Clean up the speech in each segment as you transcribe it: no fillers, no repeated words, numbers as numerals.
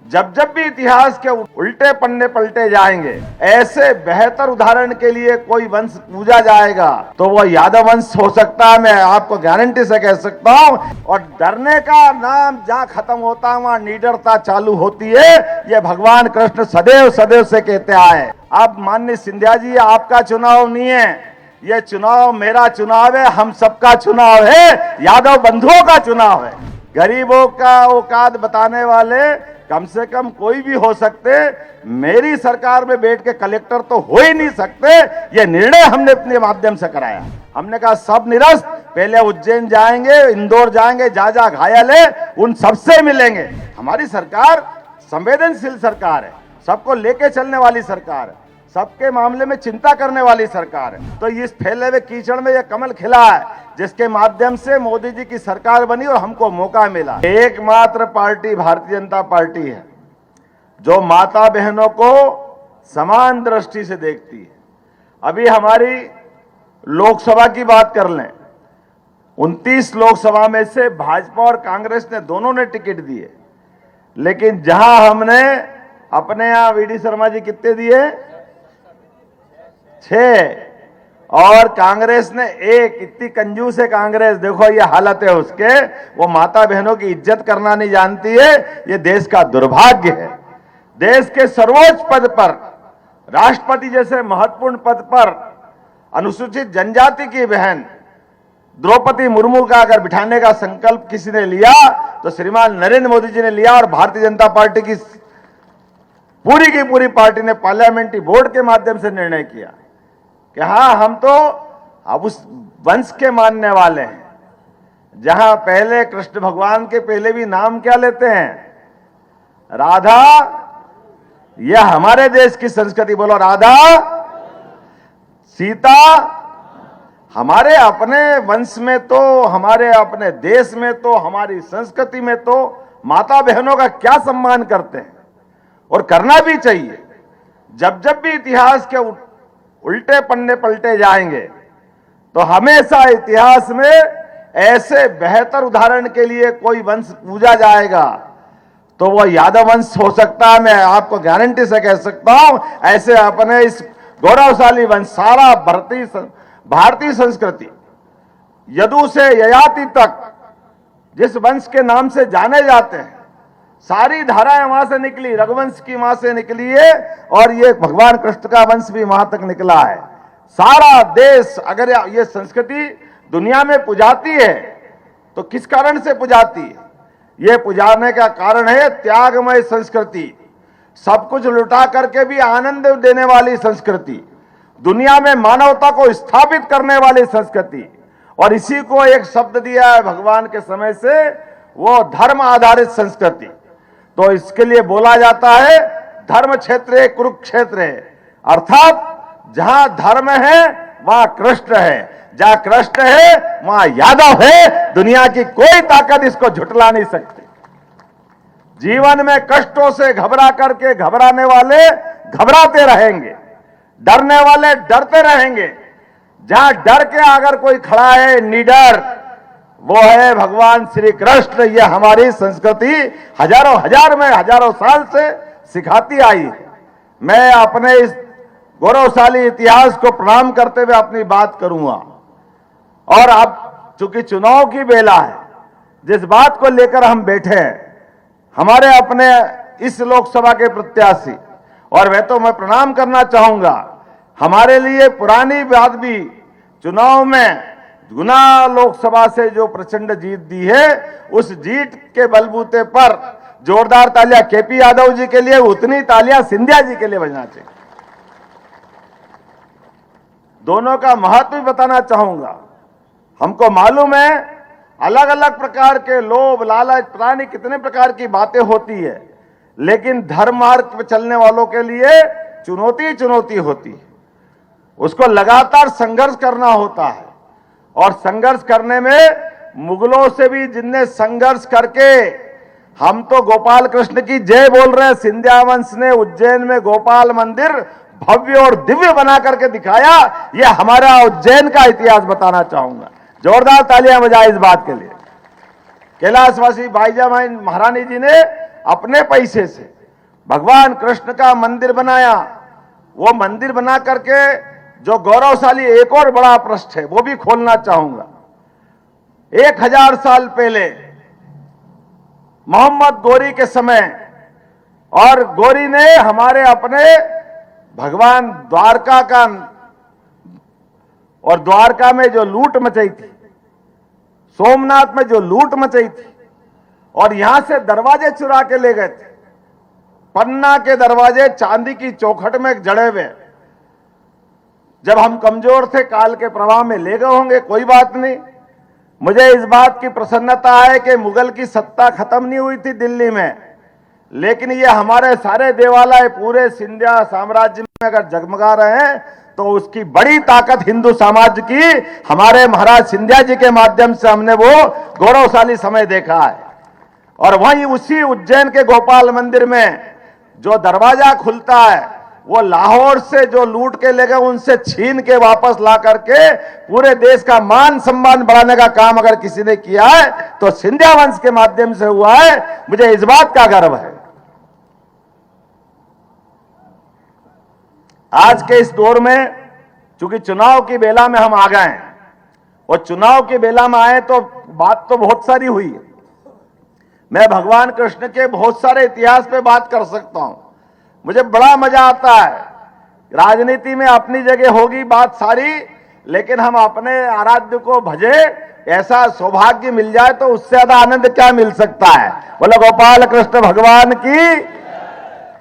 जब जब भी इतिहास के उल्टे पन्ने पलटे जाएंगे, ऐसे बेहतर उदाहरण के लिए कोई वंश पूजा जाएगा तो वो यादव वंश हो सकता है। मैं आपको गारंटी से कह सकता हूं। और डरने का नाम जहां खत्म होता है वहां निडरता चालू होती है। ये भगवान कृष्ण सदैव सदैव से कहते आए। अब माननीय सिंधिया जी, आपका चुनाव नहीं है, ये चुनाव मेरा चुनाव है, हम सबका चुनाव है, यादव बंधुओं का चुनाव है। गरीबों का औकात बताने वाले कम से कम कोई भी हो सकते, मेरी सरकार में बैठ के कलेक्टर तो हो ही नहीं सकते। ये निर्णय हमने अपने माध्यम से कराया। हमने कहा सब निरस्त पहले उज्जैन जाएंगे, इंदौर जाएंगे, जा घायल है उन सबसे मिलेंगे। हमारी सरकार संवेदनशील सरकार है, सबको लेके चलने वाली सरकार है, सबके मामले में चिंता करने वाली सरकार है। तो इस फैले हुए कीचड़ में यह कमल खिला है, जिसके माध्यम से मोदी जी की सरकार बनी और हमको मौका मिला। एकमात्र पार्टी भारतीय जनता पार्टी है जो माता बहनों को समान दृष्टि से देखती है। अभी हमारी लोकसभा की बात कर लें, 29 लोकसभा में से भाजपा और कांग्रेस ने दोनों ने टिकट दिए, लेकिन जहां हमने अपने यहां वीडी शर्मा जी कितने दिए, 6, और कांग्रेस ने 1। इतनी कंजूस है कांग्रेस, देखो ये हालत है उसके। वो माता बहनों की इज्जत करना नहीं जानती है। ये देश का दुर्भाग्य है। देश के सर्वोच्च पद पर, राष्ट्रपति जैसे महत्वपूर्ण पद पर अनुसूचित जनजाति की बहन द्रौपदी मुर्मू का अगर बिठाने का संकल्प किसी ने लिया तो श्रीमान नरेंद्र मोदी जी ने लिया। और भारतीय जनता पार्टी की पूरी की पूरी पार्टी ने पार्लियामेंट्री बोर्ड के माध्यम से निर्णय किया कि हाँ, हम तो अब उस वंश के मानने वाले हैं जहां पहले कृष्ण भगवान के पहले भी नाम क्या लेते हैं, राधा। यह हमारे देश की संस्कृति, बोलो राधा। सीता, हमारे अपने वंश में तो, हमारे अपने देश में तो, हमारी संस्कृति में तो माता बहनों का क्या सम्मान करते हैं और करना भी चाहिए। जब जब भी इतिहास के उल्टे पन्ने पलटे जाएंगे तो हमेशा इतिहास में ऐसे बेहतर उदाहरण के लिए कोई वंश पूजा जाएगा तो वो यादव वंश हो सकता है। मैं आपको गारंटी से कह सकता हूं। ऐसे अपने इस गौरवशाली वंश, सारा भारतीय संस्कृति यदु से ययाति तक जिस वंश के नाम से जाने जाते हैं, सारी धाराएं वहां से निकली, रघुवंश की वहां से निकली है और ये भगवान कृष्ण का वंश भी वहां तक निकला है। सारा देश अगर ये संस्कृति दुनिया में पुजाती है तो किस कारण से पुजाती है? ये पुजाने का कारण है त्यागमय संस्कृति, सब कुछ लुटा करके भी आनंद देने वाली संस्कृति, दुनिया में मानवता को स्थापित करने वाली संस्कृति। और इसी को एक शब्द दिया है भगवान के समय से, वो धर्म आधारित संस्कृति। तो इसके लिए बोला जाता है धर्म क्षेत्र है कुरुक्षेत्र है, अर्थात जहां धर्म है वहां कृष्ण है, जहां कृष्ण है वहां यादव है। दुनिया की कोई ताकत इसको झुटला नहीं सकती। जीवन में कष्टों से घबरा करके घबराने वाले घबराते रहेंगे, डरने वाले डरते रहेंगे। जहां डर के अगर कोई खड़ा है निडर, वो है भगवान श्री कृष्ण। ये हमारी संस्कृति हजारों साल से सिखाती आई है। मैं अपने इस गौरवशाली इतिहास को प्रणाम करते हुए अपनी बात करूंगा। और अब चूंकि चुनाव की बेला है, जिस बात को लेकर हम बैठे हैं, हमारे अपने इस लोकसभा के प्रत्याशी, और मैं प्रणाम करना चाहूंगा, हमारे लिए पुरानी बात भी, चुनाव में गुना लोकसभा से जो प्रचंड जीत दी है, उस जीत के बलबूते पर जोरदार तालियां केपी यादव जी के लिए, उतनी तालियां सिंधिया जी के लिए बजना चाहिए। दोनों का महत्व भी बताना चाहूंगा। हमको मालूम है अलग अलग प्रकार के लोभ लालच, पता नहीं कितने प्रकार की बातें होती है, लेकिन धर्म मार्ग पर चलने वालों के लिए चुनौती होती है। उसको लगातार संघर्ष करना होता है। और संघर्ष करने में मुगलों से भी जिनने संघर्ष करके, हम तो गोपाल कृष्ण की जय बोल रहे हैं। सिंधिया वंश ने उज्जैन में गोपाल मंदिर भव्य और दिव्य बना करके दिखाया। यह हमारा उज्जैन का इतिहास बताना चाहूंगा। जोरदार तालियां बजाएं इस बात के लिए। कैलाशवासी भाईजाबाई महारानी जी ने अपने पैसे से भगवान कृष्ण का मंदिर बनाया। वो मंदिर बना करके जो गौरवशाली एक और बड़ा पृष्ठ है वो भी खोलना चाहूंगा। 1000 साल पहले मोहम्मद गोरी के समय, और गोरी ने हमारे अपने भगवान द्वारका का, और द्वारका में जो लूट मचाई थी, सोमनाथ में जो लूट मचाई थी, और यहां से दरवाजे चुरा के ले गए थे। पन्ना के दरवाजे चांदी की चौखट में जड़े हुए। जब हम कमजोर थे काल के प्रवाह में ले गए होंगे, कोई बात नहीं। मुझे इस बात की प्रसन्नता है कि मुगल की सत्ता खत्म नहीं हुई थी दिल्ली में, लेकिन ये हमारे सारे देवालय पूरे सिंधिया साम्राज्य में अगर जगमगा रहे हैं तो उसकी बड़ी ताकत हिंदू समाज की हमारे महाराज सिंधिया जी के माध्यम से हमने वो गौरवशाली समय देखा है। और वहीं उसी उज्जैन के गोपाल मंदिर में जो दरवाजा खुलता है वो लाहौर से जो लूट के ले गए उनसे छीन के वापस ला करके पूरे देश का मान सम्मान बढ़ाने का काम अगर किसी ने किया है तो सिंधिया वंश के माध्यम से हुआ है। मुझे इस बात का गर्व है। आज के इस दौर में चूंकि चुनाव की बेला में हम आ गए हैं, और चुनाव की बेला में आए तो बात तो बहुत सारी हुई है। मैं भगवान कृष्ण के बहुत सारे इतिहास पे बात कर सकता हूं। मुझे बड़ा मजा आता है। राजनीति में अपनी जगह होगी बात सारी, लेकिन हम अपने आराध्य को भजे, ऐसा सौभाग्य मिल जाए तो उससे ज्यादा आनंद क्या मिल सकता है। बोलो गोपाल कृष्ण भगवान की।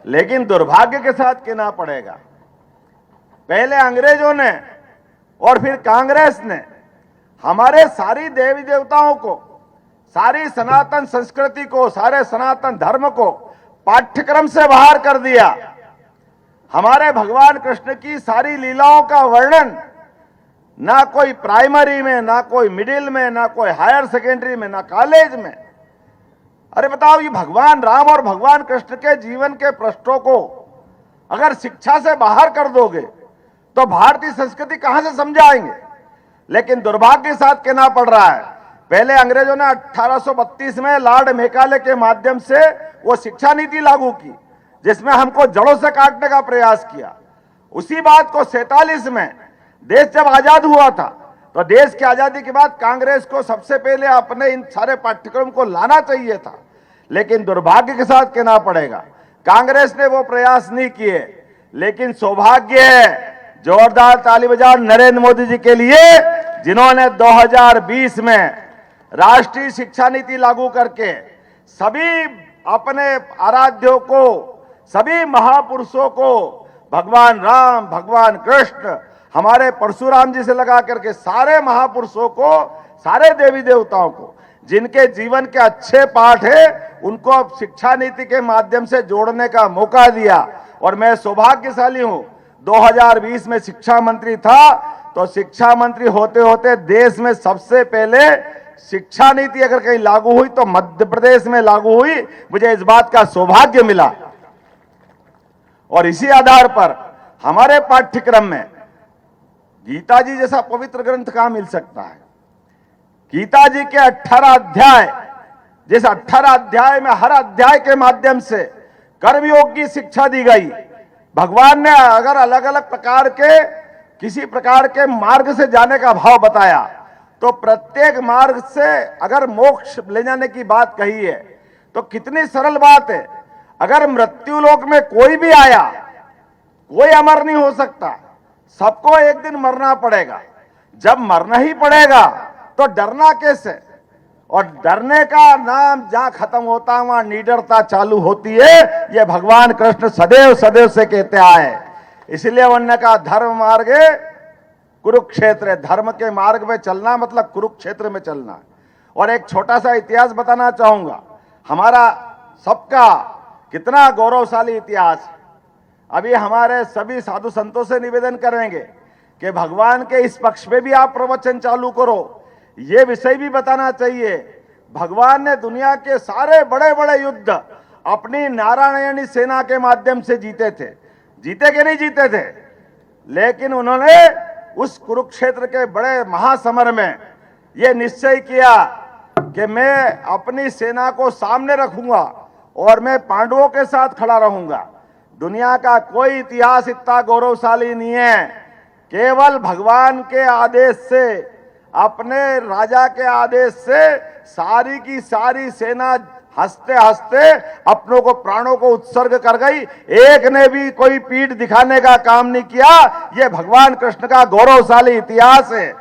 लेकिन दुर्भाग्य के साथ कहना पड़ेगा, पहले अंग्रेजों ने और फिर कांग्रेस ने हमारे सारी देवी देवताओं को, सारी सनातन संस्कृति को, सारे सनातन धर्म को पाठ्यक्रम से बाहर कर दिया। हमारे भगवान कृष्ण की सारी लीलाओं का वर्णन ना कोई प्राइमरी में, ना कोई मिडिल में, ना कोई हायर सेकेंडरी में, ना कॉलेज में। अरे बताओ, ये भगवान राम और भगवान कृष्ण के जीवन के पृष्ठों को अगर शिक्षा से बाहर कर दोगे तो भारतीय संस्कृति कहां से समझाएंगे। लेकिन दुर्भाग्य के साथ कहना पड़ रहा है, पहले अंग्रेजों ने 1832 में लॉर्ड मेकाले के माध्यम से वो शिक्षा नीति लागू की जिसमें हमको जड़ों से काटने का प्रयास किया। उसी बात को 47 में देश जब आजाद हुआ था तो देश की आजादी के बाद कांग्रेस को सबसे पहले अपने इन सारे पाठ्यक्रम को लाना चाहिए था। लेकिन दुर्भाग्य के साथ कहना पड़ेगा, कांग्रेस ने वो प्रयास नहीं किए। लेकिन सौभाग्य है, जोरदार ताली बजाओ नरेंद्र मोदी जी के लिए, जिन्होंने 2020 में राष्ट्रीय शिक्षा नीति लागू करके सभी अपने आराध्यों को, सभी महापुरुषों को, भगवान राम, भगवान कृष्ण, हमारे परशुराम जी से लगा करके सारे महापुरुषों को, सारे देवी देवताओं को जिनके जीवन के अच्छे पाठ है उनको अब शिक्षा नीति के माध्यम से जोड़ने का मौका दिया। और मैं सौभाग्यशाली हूं, 2020 में शिक्षा मंत्री था, तो शिक्षा मंत्री होते होते देश में सबसे पहले शिक्षा नीति अगर कहीं लागू हुई तो मध्य प्रदेश में लागू हुई। मुझे इस बात का सौभाग्य मिला। और इसी आधार पर हमारे पाठ्यक्रम में गीता जी जैसा पवित्र ग्रंथ कहां मिल सकता है। गीता जी के 18 अध्याय, जिस 18 अध्याय में हर अध्याय के माध्यम से कर्मयोग की शिक्षा दी गई। भगवान ने अगर अलग अलग प्रकार के किसी प्रकार के मार्ग से जाने का भाव बताया तो प्रत्येक मार्ग से अगर मोक्ष ले जाने की बात कही है तो कितनी सरल बात है। अगर मृत्यु लोक में कोई भी आया, कोई अमर नहीं हो सकता, सबको एक दिन मरना पड़ेगा। जब मरना ही पड़ेगा तो डरना कैसे। और डरने का नाम जहां खत्म होता है वहां निडरता चालू होती है। यह भगवान कृष्ण सदैव सदैव से कहते आए। इसलिए उन्होंने कहा धर्म मार्ग कुरुक्षेत्र, धर्म के मार्ग में चलना मतलब कुरुक्षेत्र में चलना। और एक छोटा सा इतिहास बताना चाहूंगा, हमारा सबका कितना गौरवशाली इतिहास है। अभी हमारे सभी साधु संतों से निवेदन करेंगे कि भगवान के इस पक्ष में भी आप प्रवचन चालू करो। ये विषय भी बताना चाहिए, भगवान ने दुनिया के सारे बड़े बड़े युद्ध अपनी नारायणी सेना के माध्यम से जीते थे। जीते कि नहीं जीते थे, लेकिन उन्होंने उस कुरुक्षेत्र के बड़े महासमर में यह निश्चय किया कि मैं अपनी सेना को सामने रखूंगा और मैं पांडवों के साथ खड़ा रहूंगा। दुनिया का कोई इतिहास इतना गौरवशाली नहीं है। केवल भगवान के आदेश से, अपने राजा के आदेश से सारी की सारी सेना हंसते हंसते अपनों को, प्राणों को उत्सर्ग कर गई। एक ने भी कोई पीठ दिखाने का काम नहीं किया। यह भगवान कृष्ण का गौरवशाली इतिहास है।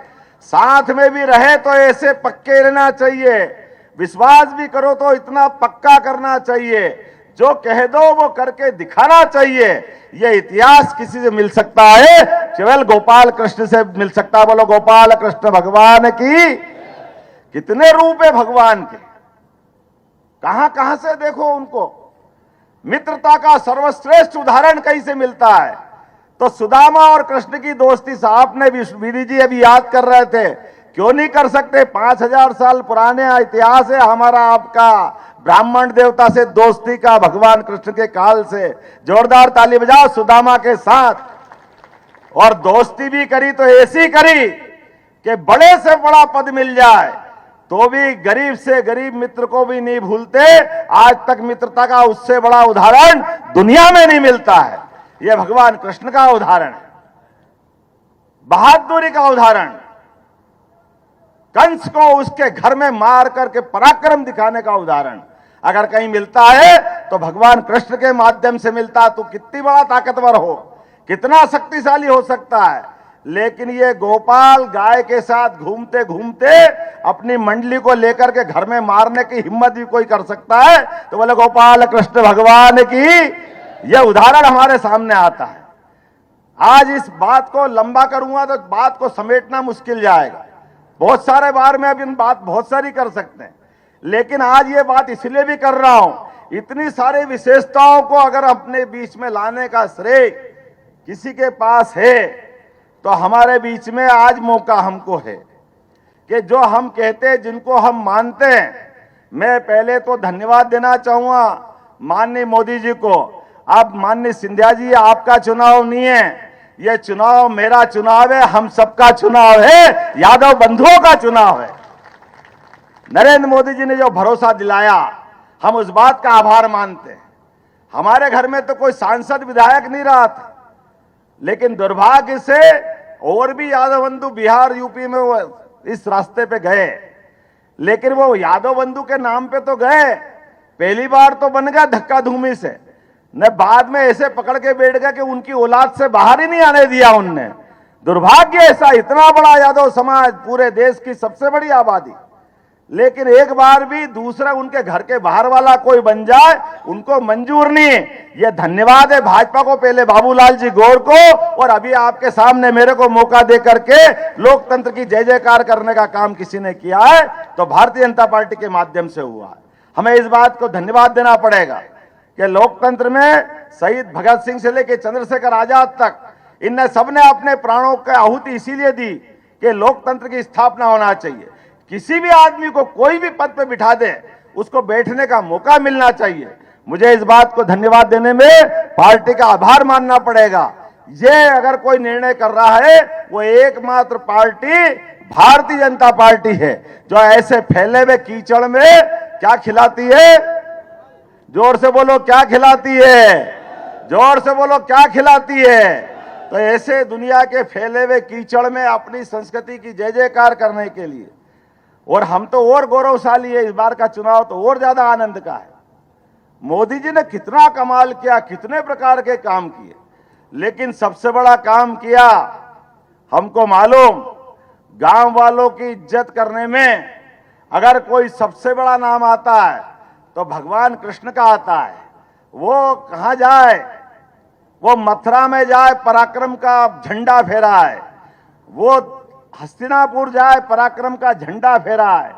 साथ में भी रहे तो ऐसे पक्के रहना चाहिए, विश्वास भी करो तो इतना पक्का करना चाहिए, जो कह दो वो करके दिखाना चाहिए। ये इतिहास किसी से मिल सकता है? केवल गोपाल कृष्ण से मिल सकता है। बोलो गोपाल कृष्ण भगवान की। कितने रूप है भगवान के, कहां कहां से देखो उनको। मित्रता का सर्वश्रेष्ठ उदाहरण कहीं से मिलता है तो सुदामा और कृष्ण की दोस्ती। साहब ने विधि जी अभी याद कर रहे थे, क्यों नहीं कर सकते? 5000 साल पुराने इतिहास है हमारा आपका ब्राह्मण देवता से दोस्ती का, भगवान कृष्ण के काल से। जोरदार ताली बजाओ सुदामा के साथ। और दोस्ती भी करी तो ऐसी करी कि बड़े से बड़ा पद मिल जाए तो भी गरीब से गरीब मित्र को भी नहीं भूलते। आज तक मित्रता का उससे बड़ा उदाहरण दुनिया में नहीं मिलता है। यह भगवान कृष्ण का उदाहरण है, बहादुरी का उदाहरण, कंस को उसके घर में मार करके पराक्रम दिखाने का उदाहरण अगर कहीं मिलता है तो भगवान कृष्ण के माध्यम से मिलता। तो कितनी बड़ा ताकतवर हो, कितना शक्तिशाली हो सकता है। लेकिन ये गोपाल गाय के साथ घूमते घूमते अपनी मंडली को लेकर के घर में मारने की हिम्मत भी कोई कर सकता है तो बोले गोपाल कृष्ण भगवान की। यह उदाहरण हमारे सामने आता है। आज इस बात को लंबा करूंगा तो बात को समेटना मुश्किल जाएगा। बहुत सारे बार में अब इन बात बहुत सारी कर सकते हैं, लेकिन आज ये बात इसलिए भी कर रहा हूं, इतनी सारी विशेषताओं को अगर अपने बीच में लाने का श्रेय किसी के पास है तो हमारे बीच में आज मौका हमको है कि जो हम कहते हैं, जिनको हम मानते हैं। मैं पहले तो धन्यवाद देना चाहूंगा माननीय मोदी जी को। अब माननीय सिंधिया जी, आपका चुनाव नहीं है, यह चुनाव मेरा चुनाव है, हम सबका चुनाव है, यादव बंधुओं का चुनाव है। नरेंद्र मोदी जी ने जो भरोसा दिलाया, हम उस बात का आभार मानते हैं। हमारे घर में तो कोई सांसद विधायक नहीं रहा था, लेकिन दुर्भाग्य से और भी यादव बंधु बिहार यूपी में वो इस रास्ते पे गए, लेकिन वो यादव बंधु के नाम पे तो गए, पहली बार तो बन गया धक्का धूमी से, न बाद में ऐसे पकड़ के बैठ गया कि उनकी औलाद से बाहर ही नहीं आने दिया उनने। दुर्भाग्य ऐसा, इतना बड़ा यादव समाज, पूरे देश की सबसे बड़ी आबादी, लेकिन एक बार भी दूसरा उनके घर के बाहर वाला कोई बन जाए उनको मंजूर नहीं। यह धन्यवाद है भाजपा को, पहले बाबूलाल जी गौर को, और अभी आपके सामने मेरे को मौका दे करके लोकतंत्र की जय जयकार करने का काम किसी ने किया है तो भारतीय जनता पार्टी के माध्यम से हुआ है। हमें इस बात को धन्यवाद देना पड़ेगा कि लोकतंत्र में शहीद भगत सिंह से लेकर चंद्रशेखर आजाद तक इनने सबने अपने प्राणों की आहुति इसीलिए दी कि लोकतंत्र की स्थापना होना चाहिए। किसी भी आदमी को कोई भी पद पे बिठा दे, उसको बैठने का मौका मिलना चाहिए। मुझे इस बात को धन्यवाद देने में पार्टी का आभार मानना पड़ेगा। ये अगर कोई निर्णय कर रहा है वो एकमात्र पार्टी भारतीय जनता पार्टी है, जो ऐसे फैले हुए कीचड़ में क्या खिलाती है? जोर से बोलो, क्या खिलाती है? जोर से बोलो, क्या खिलाती है? तो ऐसे दुनिया के फैले हुए कीचड़ में अपनी संस्कृति की जय जयकार करने के लिए, और हम तो और गौरवशाली है, इस बार का चुनाव तो और ज्यादा आनंद का है। मोदी जी ने कितना कमाल किया, कितने प्रकार के काम किए, लेकिन सबसे बड़ा काम किया हमको मालूम, गांव वालों की इज्जत करने में अगर कोई सबसे बड़ा नाम आता है तो भगवान कृष्ण का आता है। वो कहां जाए, वो मथुरा में जाए, पराक्रम का झंडा फहरा है। वो हस्तिनापुर जाए, पराक्रम का झंडा फहरा है।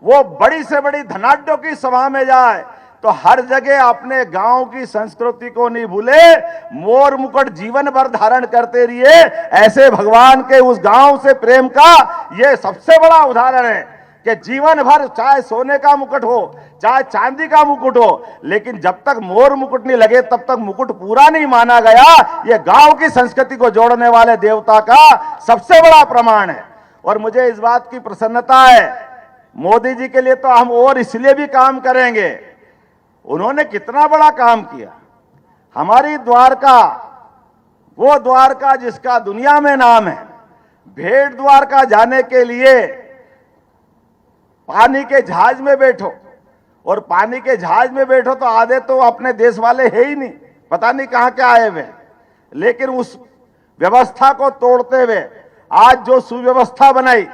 वो बड़ी से बड़ी धनाढ्यों की सभा में जाए तो हर जगह अपने गांव की संस्कृति को नहीं भूले, मोर मुकुट जीवन भर धारण करते रहिए। ऐसे भगवान के उस गांव से प्रेम का ये सबसे बड़ा उदाहरण है कि जीवन भर चाहे सोने का मुकुट हो, चाहे चांदी का मुकुट हो, लेकिन जब तक मोर मुकुट नहीं लगे तब तक मुकुट पूरा नहीं माना गया। ये गांव की संस्कृति को जोड़ने वाले देवता का सबसे बड़ा प्रमाण है। और मुझे इस बात की प्रसन्नता है, मोदी जी के लिए तो हम और इसलिए भी काम करेंगे, उन्होंने कितना बड़ा काम किया। हमारी द्वारका, वो द्वारका जिसका दुनिया में नाम है, भेड़ द्वारका जाने के लिए पानी के जहाज में बैठो, और पानी के जहाज में बैठो तो आधे तो अपने देश वाले है ही नहीं, पता नहीं कहां के आए हुए। लेकिन उस व्यवस्था को तोड़ते हुए आज जो सुव्यवस्था बनाई,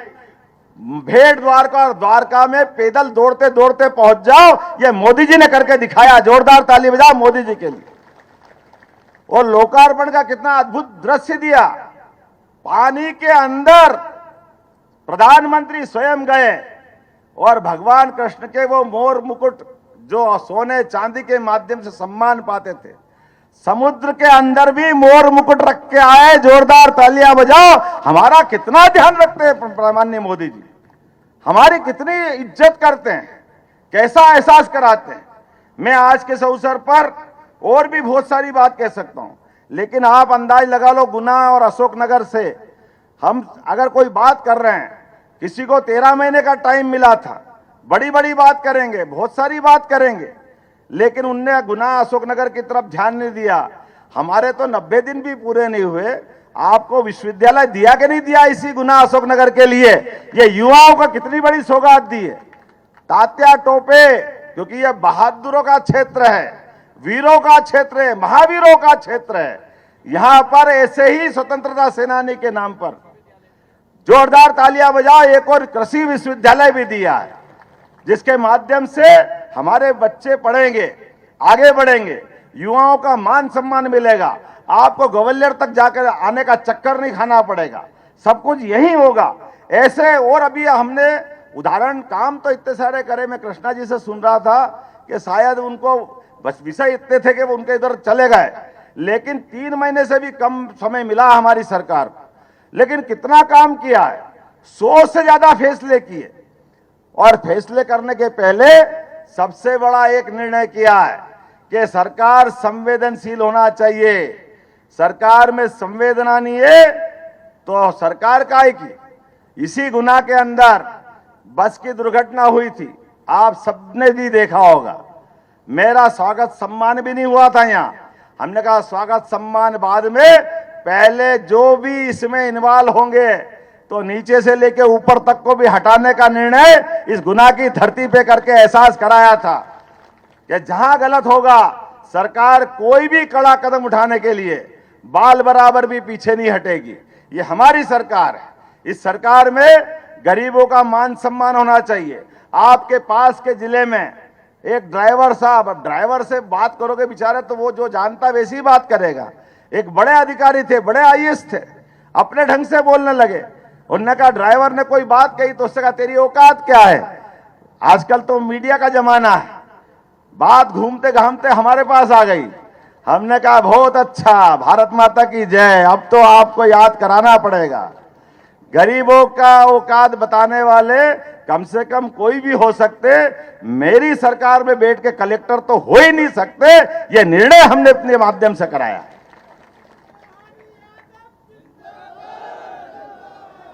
भेड़ द्वारका और द्वारका में पैदल दौड़ते दौड़ते पहुंच जाओ, ये मोदी जी ने करके दिखाया। जोरदार ताली बजाओ मोदी जी के लिए। और लोकार्पण का कितना अद्भुत दृश्य दिया। पानी के अंदर प्रधानमंत्री स्वयं गए और भगवान कृष्ण के वो मोर मुकुट जो सोने चांदी के माध्यम से सम्मान पाते थे, समुद्र के अंदर भी मोर मुकुट रख के आए। जोरदार तालियां बजाओ। हमारा कितना ध्यान रखते हैं माननीय मोदी जी, हमारी कितनी इज्जत करते हैं, कैसा एहसास कराते हैं। मैं आज के इस अवसर पर और भी बहुत सारी बात कह सकता हूं, लेकिन आप अंदाज लगा लो, गुना और अशोकनगर से हम अगर कोई बात कर रहे हैं, किसी को 13 महीने का टाइम मिला था, बड़ी बड़ी बात करेंगे, बहुत सारी बात करेंगे, लेकिन उनने गुना अशोकनगर की तरफ ध्यान नहीं दिया। हमारे तो 90 दिन भी पूरे नहीं हुए, आपको विश्वविद्यालय दिया कि नहीं दिया इसी गुना अशोकनगर के लिए? ये युवाओं को कितनी बड़ी सौगात दी है। तात्या टोपे, क्योंकि ये बहादुरों का क्षेत्र है, वीरों का क्षेत्र है, महावीरों का क्षेत्र है। यहां पर ऐसे ही स्वतंत्रता सेनानी के नाम पर जोरदार तालियां बजाओ। एक और कृषि विश्वविद्यालय भी दिया है, जिसके माध्यम से हमारे बच्चे पढ़ेंगे, आगे बढ़ेंगे, युवाओं का मान सम्मान मिलेगा। आपको ग्वालियर तक जाकर आने का चक्कर नहीं खाना पड़ेगा, सब कुछ यही होगा। ऐसे और अभी हमने उदाहरण, काम तो इतने सारे करे। मैं कृष्णा जी से सुन रहा था कि शायद उनको बस विषय इतने थे कि वो उनके इधर चले गए, लेकिन 3 महीने से भी कम समय मिला हमारी सरकार, लेकिन कितना काम किया है। 100 से ज्यादा फैसले किए, और फैसले करने के पहले सबसे बड़ा एक निर्णय किया है कि सरकार संवेदनशील होना चाहिए। सरकार में संवेदना नहीं है तो सरकार काहे की। इसी गुना के अंदर बस की दुर्घटना हुई थी, आप सबने भी देखा होगा। मेरा स्वागत सम्मान भी नहीं हुआ था यहाँ। हमने कहा स्वागत सम्मान बाद में, पहले जो भी इसमें इन्वॉल्व होंगे तो नीचे से लेके ऊपर तक को भी हटाने का निर्णय इस गुना की धरती पे करके एहसास कराया था कि जहां गलत होगा सरकार कोई भी कड़ा कदम उठाने के लिए बाल बराबर भी पीछे नहीं हटेगी। ये हमारी सरकार है। इस सरकार में गरीबों का मान सम्मान होना चाहिए। आपके पास के जिले में एक ड्राइवर साहब, अब ड्राइवर से बात करोगे बेचारे तो वो जो जानता वैसी बात करेगा। एक बड़े अधिकारी थे, बड़े आईएएस थे, अपने ढंग से बोलने लगे। उन्होंने कहा, ड्राइवर ने कोई बात कही तो उससे कहा तेरी औकात क्या है। आजकल तो मीडिया का जमाना है, बात घूमते घामते हमारे पास आ गई। हमने कहा बहुत अच्छा, भारत माता की जय। अब तो आपको याद कराना पड़ेगा, गरीबों का औकात बताने वाले कम से कम कोई भी हो सकते, मेरी सरकार में बैठ के कलेक्टर तो हो ही नहीं सकते। ये निर्णय हमने अपने माध्यम से कराया।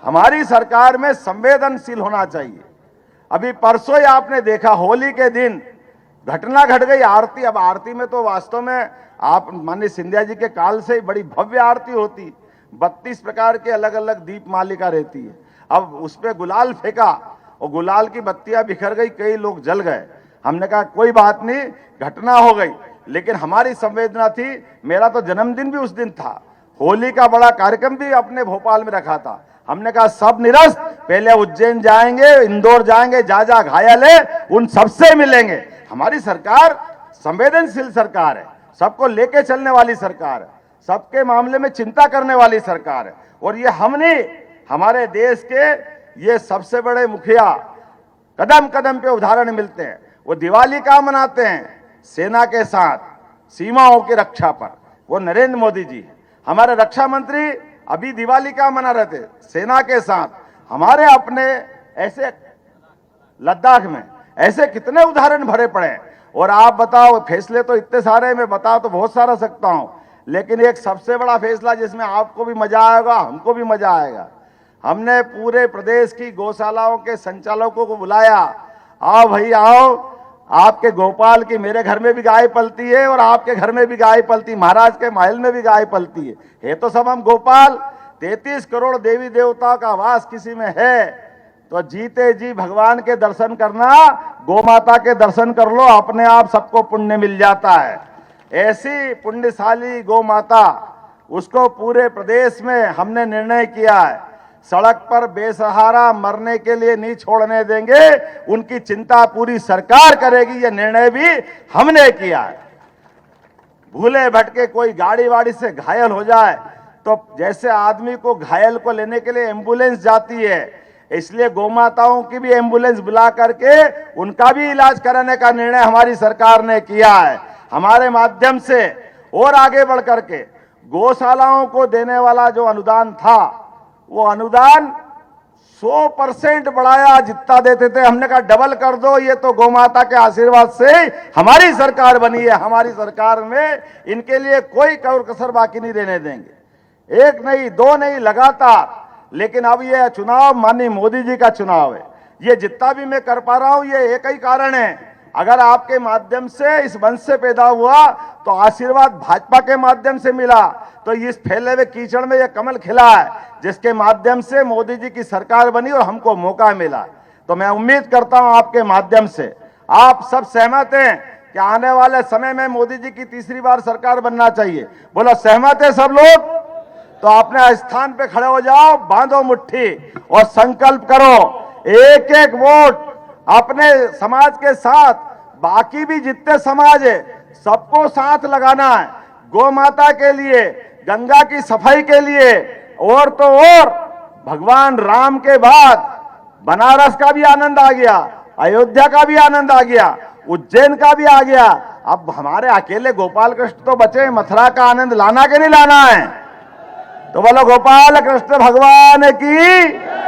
हमारी सरकार में संवेदनशील होना चाहिए। अभी परसों ही आपने देखा, होली के दिन घटना घट गई, आरती। अब आरती में तो वास्तव में आप माननीय सिंधिया जी के काल से ही बड़ी भव्य आरती होती, 32 प्रकार के अलग अलग दीप मालिका रहती है। अब उस पर गुलाल फेंका और गुलाल की बत्तियां बिखर गई, कई लोग जल गए। हमने कहा कोई बात नहीं, घटना हो गई, लेकिन हमारी संवेदना थी। मेरा तो जन्मदिन भी उस दिन था, होली का बड़ा कार्यक्रम भी अपने भोपाल में रखा था। हमने कहा सब निरस्त, पहले उज्जैन जाएंगे, इंदौर जाएंगे, जा घायल है उन सबसे मिलेंगे। हमारी सरकार संवेदनशील सरकार है, सबको लेके चलने वाली सरकार है, सबके मामले में चिंता करने वाली सरकार है। और ये हमने, हमारे देश के ये सबसे बड़े मुखिया कदम कदम पे उदाहरण मिलते हैं। वो दिवाली का मनाते हैं सेना के साथ, सीमाओं की रक्षा पर, वो नरेंद्र मोदी जी। हमारे रक्षा मंत्री अभी दिवाली का मना रहे थे सेना के साथ। हमारे अपने ऐसे लद्दाख में ऐसे कितने उदाहरण भरे पड़े। और आप बताओ, फैसले तो इतने सारे, मैं बताओ तो बहुत सारा सकता हूं, लेकिन एक सबसे बड़ा फैसला जिसमें आपको भी मजा आएगा, हमको भी मजा आएगा। हमने पूरे प्रदेश की गौशालाओं के संचालकों को बुलाया, आओ भाई आओ, आपके गोपाल की मेरे घर में भी गाय पलती है और आपके घर में भी गाय पलती, महाराज के महल में भी गाय पलती है तो सब हम गोपाल। 33 करोड़ देवी देवता का वास किसी में है तो जीते जी भगवान के दर्शन करना, गौ माता के दर्शन कर लो, अपने आप सबको पुण्य मिल जाता है। ऐसी पुण्यशाली गौ माता, उसको पूरे प्रदेश में हमने निर्णय किया है, सड़क पर बेसहारा मरने के लिए नहीं छोड़ने देंगे, उनकी चिंता पूरी सरकार करेगी, यह निर्णय भी हमने किया है। भूले भटके कोई गाड़ी वाड़ी से घायल हो जाए तो जैसे आदमी को घायल को लेने के लिए एम्बुलेंस जाती है, इसलिए गौमाताओं की भी एम्बुलेंस बुला करके उनका भी इलाज कराने का निर्णय हमारी सरकार ने किया है। हमारे माध्यम से और आगे बढ़ करके गौशालाओं को देने वाला जो अनुदान था, वो अनुदान 100% बढ़ाया, जितना देते थे हमने कहा डबल कर दो। ये तो गौमाता के आशीर्वाद से हमारी सरकार बनी है। हमारी सरकार में इनके लिए कोई कसर बाकी नहीं रहने देंगे, एक नहीं दो नहीं लगातार। लेकिन अब ये चुनाव माननीय मोदी जी का चुनाव है, ये जितना भी मैं कर पा रहा हूं ये एक ही कारण है, अगर आपके माध्यम से इस वंश से पैदा हुआ तो आशीर्वाद भाजपा के माध्यम से मिला, तो इस फैले हुए कीचड़ में यह कमल खिला है जिसके माध्यम से मोदी जी की सरकार बनी और हमको मौका मिला। तो मैं उम्मीद करता हूं आपके माध्यम से आप सब सहमत हैं कि आने वाले समय में मोदी जी की तीसरी बार सरकार बनना चाहिए। बोलो सहमत है सब लोग? तो अपने स्थान पे खड़े हो जाओ, बांधो मुट्ठी और संकल्प करो, एक एक वोट अपने समाज के साथ, बाकी भी जितने समाज है सबको साथ लगाना है, गौ माता के लिए, गंगा की सफाई के लिए, और तो और भगवान राम के बाद बनारस का भी आनंद आ गया, अयोध्या का भी आनंद आ गया, उज्जैन का भी आ गया। अब हमारे अकेले गोपाल कृष्ण तो बचे, मथुरा का आनंद लाना कि नहीं लाना है? तो बोलो गोपाल कृष्ण भगवान की।